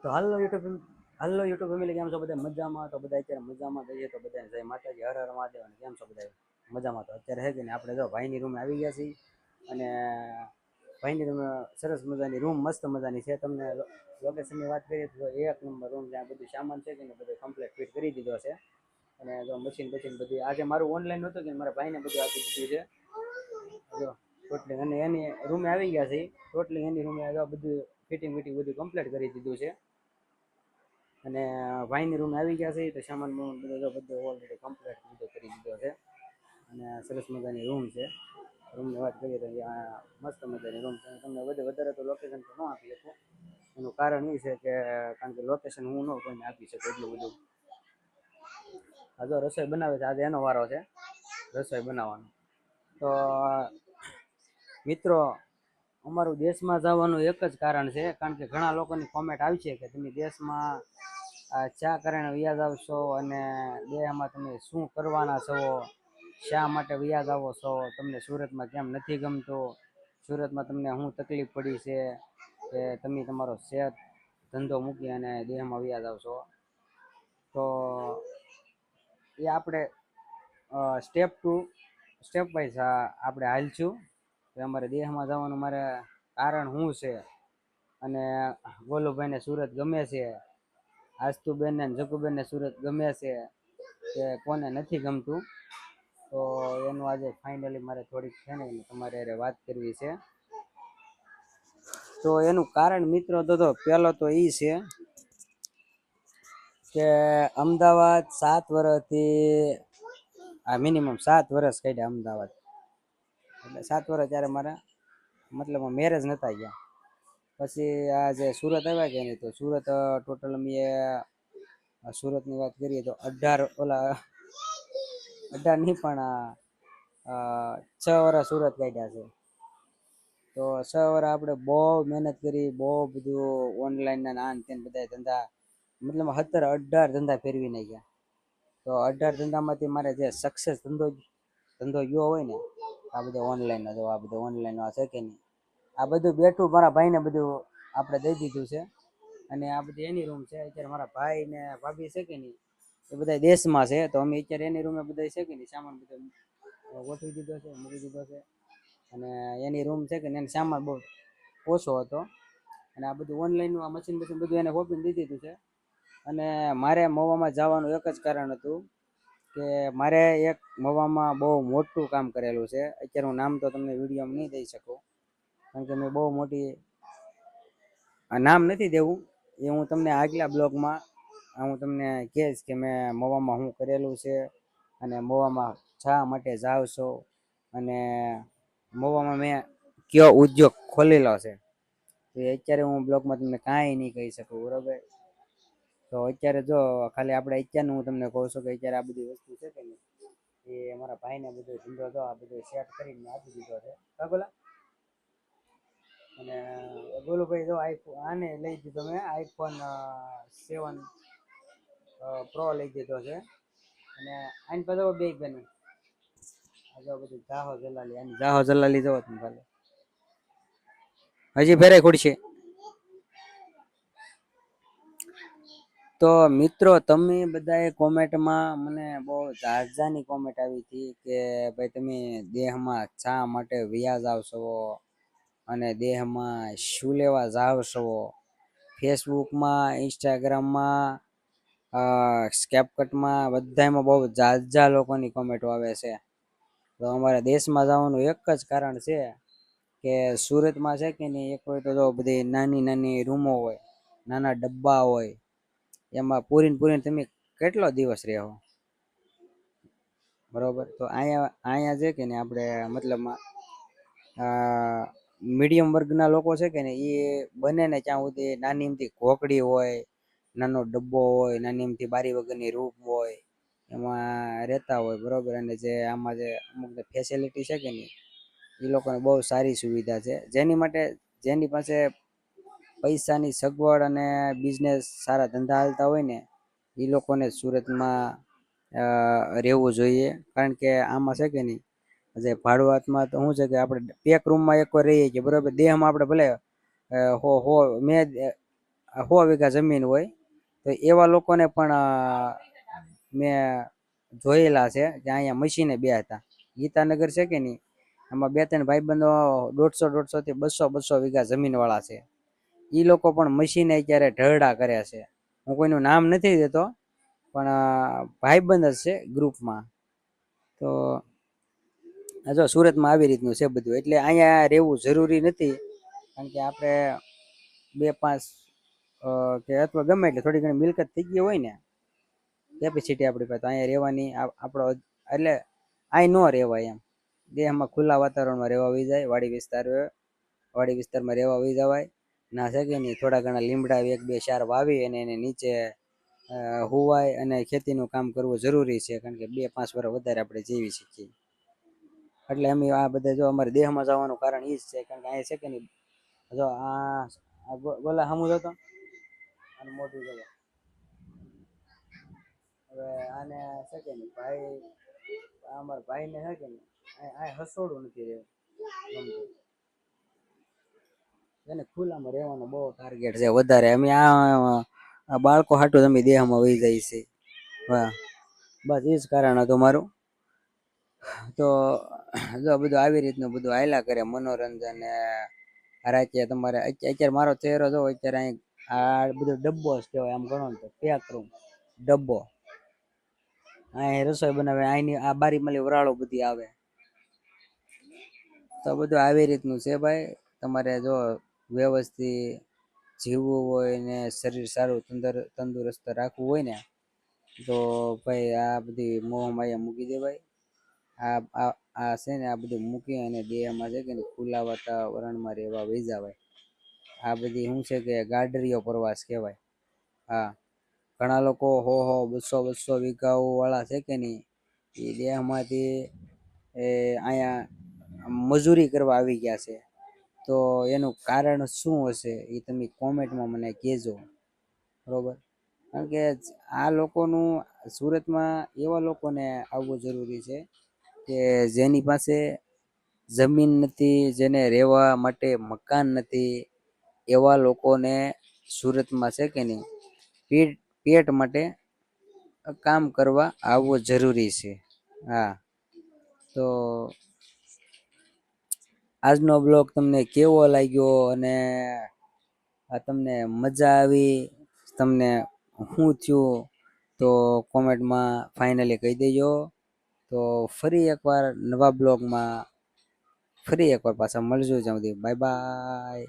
તો હાલો YouTube family, કેમ છો બધા? મજામાં? તો બધા અત્યારે મજામાં જઈએ તો બધાને જય માતાજી, હર હર મહાદેવ. અને કેમ છો બધા? મજામાં? તો અત્યારે હે કે ને આપણે જો ભાઈની રૂમે આવી ગયા છીએ. અને ભાઈની રૂમ સરસ મજાની રૂમ, મસ્ત મજાની છે. તમને લોકેશનની વાત કરીએ તો એક નંબર રૂમ, જ્યાં બધું સામાન છે કે ને બધું કમ્પ્લીટ ફિટ કરી દીધો છે. અને જો મશીન બધી આજે મારું ઓનલાઈન હતું કે મારા ભાઈને બધું આપી દીધું છે. જો ટોટલી અને એની રૂમે આવી ગયા છે. ટોટલી એની રૂમે બધું ફિટિંગ બધું કમ્પ્લીટ કરી દીધું છે. અને ભાઈની રૂમ આવી ગયા છે તો સામાન બધો ઓલરેડી કમ્પ્લીટ કરી દીધો છે. અને સરસ મજાની રૂમ છે. રૂમની વાત કરીએ તો મસ્ત મજાની રૂમ છે. તમને વધારે તો લોકેશન તો ન આપી શકું. એનું કારણ એ છે કે કારણ કે લોકેશન હું ન કોઈને આપી શકું એટલું બધું. આ જો રસોઈ બનાવે છે, આજે એનો વારો છે રસોઈ બનાવવાનો. તો મિત્રો, અમારું દેશમાં જવાનું એક જ કારણ છે, કારણ કે ઘણા લોકોની કોમેન્ટ આવી છે કે તમે દેશમાં શા કારણે વ્યાજ આવશો અને દેહમાં તમે શું કરવાના છો, શા માટે વ્યાજ આવો છો, તમને સુરતમાં કેમ નથી ગમતું, સુરતમાં તમને શું તકલીફ પડી છે કે તમે તમારો સેહત ધંધો મૂકી અને દેહમાં વ્યાજ આવશો. તો એ આપણે સ્ટેપ વાઇઝ આપણે હાલશું કે અમારે દેહમાં જવાનું મારે કારણ શું છે. અને ગોલુભાઈને સુરત ગમે છે, આસ્તુબેનને જગુબેનને સુરત ગમે છે કે કોને નથી ગમતું. તો એનું આજે ફાઇનલી મારે થોડીક છે ને તમારે વાત કરવી છે. તો એનું કારણ મિત્રો તો પહેલો તો એ છે કે અમદાવાદ 7 વર્ષથી મિનિમમ 7 વર્ષ કાઢ્યા અમદાવાદ. એટલે 7 વર્ષ ત્યારે મારા મતલબ મેરેજ નતા ગયા. પછી આ જે સુરત આવ્યા કે નહીં, તો સુરત ટોટલ અમે સુરતની વાત કરીએ તો 18 નહીં પણ 6 વર્ષ સુરત કાઢ્યા છે. તો 6 વર્ષ આપણે બહુ મહેનત કરી, બહુ બધું ઓનલાઈન ના આન તેન બધા ધંધા, મતલબ 18 ધંધા ફેરવી નાખ્યા. તો 18 ધંધામાંથી મારે જે સક્સેસ ધંધો ગયો હોય ને, આ બધો ઓનલાઈન જો આ બધું ઓનલાઈન છે કે નહીં, આ બધું બેઠું મારા ભાઈને બધું આપણે દઈ દીધું છે. અને આ બધી એની રૂમ છે. અત્યારે મારા ભાઈ ને ભાભી છે કે નહીં, એ બધા દેશમાં છે. તો અમે અત્યારે એની રૂમે બધા છે કે નહીં, સામાન બધો ગોઠવી દીધો છે, મૂકી દીધો છે. અને એની રૂમ છે કે એનો સામાન બહુ ઓછો હતો. અને આ બધું ઓનલાઈનનું આ મશીન બધું એને ગોઠવીને દઈ દીધું છે. અને મારે મવામાં જવાનું એક જ કારણ હતું કે મારે એક મવામાં બહુ મોટું કામ કરેલું છે. અત્યારે હું નામ તો તમને વિડીયોમાં નહીં દઈ શકું, કારણ કે મેં બહુ મોટી નામ નથી દેવું. એ હું તમને આગલા બ્લોગમાં હું તમને કહીશ કે મેં મવામાં શું કરેલું છે અને મવામાં શા માટે જાવ છો અને મવામાં મેં કયો ઉદ્યોગ ખોલેલો છે. તો અત્યારે હું બ્લોગમાં તમને કાંઈ નહીં કહી શકું, બરાબર? તો અત્યારે જો ખાલી આપણે અત્યારનું હું તમને કહું છું કે અત્યારે આ બધી વસ્તુ છે કે નહીં, એ અમારા ભાઈને બધો ધંધો તો આ બધો સેટ કરીને આપી દીધો છે, બરાબર. અને ગોલુભાઈ જો આને લઈ દીધો મેં iPhone 7 Pro લઈ દીધો છે. અને આની પાસે બે બને આ બધું જાહો જલાલી જવો તમે ખાલી હજી ફેરાય ખોડશે. તો મિત્રો, તમે બધાએ કોમેન્ટમાં મને બહુ જાજાની કોમેન્ટ આવી હતી કે ભાઈ તમે દેહમાં શા માટે વ્યાજ આવશો અને દેહમાં શું લેવા જાવ છો. ફેસબુકમાં, ઇન્સ્ટાગ્રામમાં, સ્કેપકટમાં બધામાં બહુ જાજા લોકોની કોમેન્ટો આવે છે. તો અમારા દેશમાં જવાનું એક જ કારણ છે કે સુરતમાં છે કે નહીં, એક હોય તો બધી નાની નાની રૂમો હોય, નાના ડબ્બા હોય, એમાં પૂરીને તમે કેટલો દિવસ રહો, બરોબર? તો અહીંયા છે કે ને આપણે મતલબમાં મીડિયમ વર્ગના લોકો છે કે ને, એ બને ને ત્યાં સુધી નાની એમથી ઘોકડી હોય, નાનો ડબ્બો હોય, નાની એમથી બારી વગરની રૂમ હોય, એમાં રહેતા હોય, બરોબર. અને જે આમાં જે અમુક ફેસિલિટી છે કે નહીં, એ લોકોને બહુ સારી સુવિધા છે. જેની પાસે પૈસાની સગવડ અને બિઝનેસ સારા ધંધા હાલતા હોય ને, એ લોકોને સુરતમાં રહેવું જોઈએ. કારણ કે આમાં છે કે નહીં, જે ભાડુઆતમાં તો શું છે કે આપણે એક રૂમમાં એક વાર રહીએ છીએ, બરાબર. દેહમાં આપણે ભલે મેં 100 વીઘા જમીન હોય તો એવા લોકોને પણ મેં જોયેલા છે કે અહીંયા મશીને બે હતા. ગીતાનગર છે કે નહીં, એમાં 2-3 ભાઈબંધો 150 થી 200 જમીન વાળા છે. એ લોકો પણ મશીને અત્યારે ઢળડા કરે છે. હું કોઈનું નામ નથી દેતો, પણ ભાઈબંધ જ છે ગ્રુપમાં. તો જો સુરતમાં આવી રીતનું છે બધું. એટલે અહીંયા રહેવું જરૂરી નથી, કારણ કે આપણે 2-5 કે અથવા ગમે એટલે થોડી ઘણી મિલકત થઈ ગઈ હોય ને, કેપેસિટી આપણી પાસે, તો અહીંયા રહેવાની આપણો એટલે અહીં ન રહેવાય એમ. દેહમાં ખુલ્લા વાતાવરણમાં રહેવા વઈ જાય, વાડી વિસ્તારમાં રહેવા વઈ જવાય ના છે કે નહીં. થોડા ઘણા લીમડા 1-2-4 વાવી અને એને નીચે હુવાય અને ખેતીનું કામ કરવું જરૂરી છે, કારણ કે 2-5 વર્ષ વધારે આપણે જીવી શકીએ. એટલે અમે આ બધા જો અમારે દેહમાં જવાનું કારણ એ જ છે, કારણ કે અહીંયા છે કે નહીં, જો આ ગોલા સામું જતો અને મોઢું જતો. હવે આને છે કે નહીં ભાઈ, અમારા ભાઈને છે કે નહીં આ હસોડું નથી રહેવું, એને ખુલ્લામાં રહેવાનો બહુ ટાર્ગેટ છે વધારે. અમે આ બાળકો હાટું અમે દેહમાં વહી જાય છે. હા, બસ એ જ કારણ હતું મારું. તો જો બધું આવી રીતનું બધું હાલ્યા કરે, મનોરંજન રાતે તમારે. અત્યારે મારો ચહેરો જો અત્યારે અહીં આ બધો ડબ્બો જ કહેવાય, આમ ગણો ને તો પેક રૂમ ડબ્બો. અહીં રસોઈ બનાવે, અહીંની આ બારી માલી વરાળો બધી આવે. તો બધું આવી રીતનું છે ભાઈ. તમારે જો વ્યવસ્થિત જીવવું હોય ને શરીર સારું તંદુરસ્ત રાખવું હોય ને, તો ભાઈ આ બધી મોહ માયા મૂકી દેવાય. આ છે ને આ બધું મૂકી અને દેહમાં છે કે ખુલ્લા વાતાવરણમાં રહેવા વઈ જવાય. આ બધી શું છે કે ગાડરીઓ પ્રવાસ કહેવાય. હા, ઘણા લોકો 100-200 વીઘાઓ વાળા છે કે નહીં, એ દેહમાંથી અહીંયા મજૂરી કરવા આવી ગયા છે. તો એનું કારણ શું હશે એ તમે કોમેન્ટમાં મને કહેજો, બરોબર? કારણ કે આ લોકોનું સુરતમાં એવા લોકોને આવવું જરૂરી છે કે જેની પાસે જમીન નથી, જેને રહેવા માટે મકાન નથી, એવા લોકોને સુરતમાં છે કે નહીં પેટ માટે કામ કરવા આવવું જરૂરી છે. હા, તો આજનો બ્લોગ તમને કેવો લાગ્યો અને તમને મજા આવી, તમને શું થયું, તો કોમેન્ટમાં ફાઇનલી કહી દેજો. તો ફરી એકવાર નવા બ્લોગમાં ફરી એકવાર પાછા મળજો. જ્યાં સુધી બાય બાય.